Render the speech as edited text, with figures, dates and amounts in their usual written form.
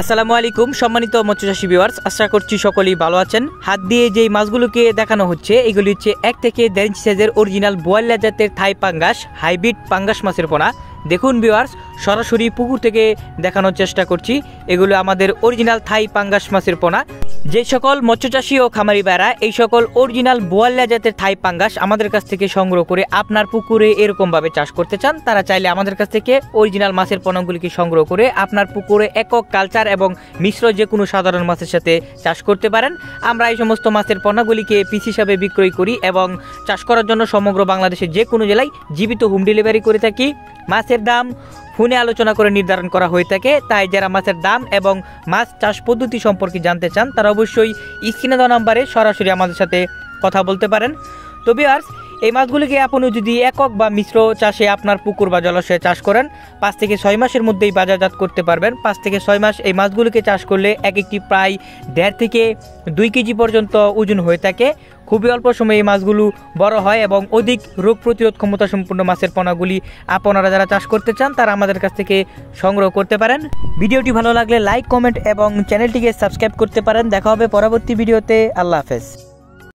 আসসালামু আলাইকুম সম্মানিত মৎস্যচাষী ভিউয়ার্স, আশা করছি সকলেই ভালো আছেন। হাত দিয়ে যেই মাছগুলোকে দেখানো হচ্ছে এগুলি হচ্ছে 1 থেকে 1.5 ইঞ্চি সাইজের অরিজিনাল বোয়াল্লা জাতের থাই পাঙ্গাস, হাইব্রিড পাঙ্গাস মাছের পোনা। দেখুন ভিউয়ার্স, সরাসরি পুকুর থেকে দেখানোর চেষ্টা করছি। এগুলো আমাদের অরিজিনাল থাই পাঙ্গাস মাছের পোনা। যে সকল মৎস্যচাষী ও খামারি ভাইরা এই সকল অরিজিনাল বোয়াল্লা জাতের থাই পাঙ্গাস আমাদের কাছ থেকে সংগ্রহ করে আপনার পুকুরে এরকমভাবে চাষ করতে চান, তারা চাইলে আমাদের কাছ থেকে অরিজিনাল মাছের পোনাগুলিকে সংগ্রহ করে আপনার পুকুরে একক কালচার এবং মিশ্র যে কোনো সাধারণ মাছের সাথে চাষ করতে পারেন। আমরা এই সমস্ত মাছের পোনাগুলিকে পিস হিসাবে বিক্রয় করি এবং চাষ করার জন্য সমগ্র বাংলাদেশের যে কোনো জেলায় জীবিত হোম ডেলিভারি করে থাকি। মাছের দাম ফোনে আলোচনা করে নির্ধারণ করা হয়ে থাকে, তাই যারা মাছের দাম এবং মাছ চাষ পদ্ধতি সম্পর্কে জানতে চান তারা অবশ্যই স্ক্রিনে দেওয়া নাম্বারে সরাসরি আমাদের সাথে কথা বলতে পারেন। তো ভিউয়ার্স, এই মাছগুলিকে আপনি যদি একক বা মিশ্র চাষে আপনার পুকুর বা জলাশয়ে চাষ করেন 5 থেকে 6 মাসের মধ্যেই বাজারজাত করতে পারবেন। 5 থেকে 6 মাস এই মাছগুলিকে চাষ করলে এক একটি প্রায় 1.5 থেকে 2 কেজি পর্যন্ত ওজন হয়ে থাকে। খুবই অল্প সময়ে এই মাছগুলো বড় হয় এবং অধিক রোগ প্রতিরোধ ক্ষমতা সম্পন্ন মাছের পোনাগুলি আপনারা যারা চাষ করতে চান তারা আমাদের কাছ থেকে সংগ্রহ করতে পারেন। ভিডিওটি ভালো লাগলে লাইক, কমেন্ট এবং চ্যানেলটিকে সাবস্ক্রাইব করতে পারেন। দেখা হবে পরবর্তী ভিডিওতে। আল্লাহ হাফেজ।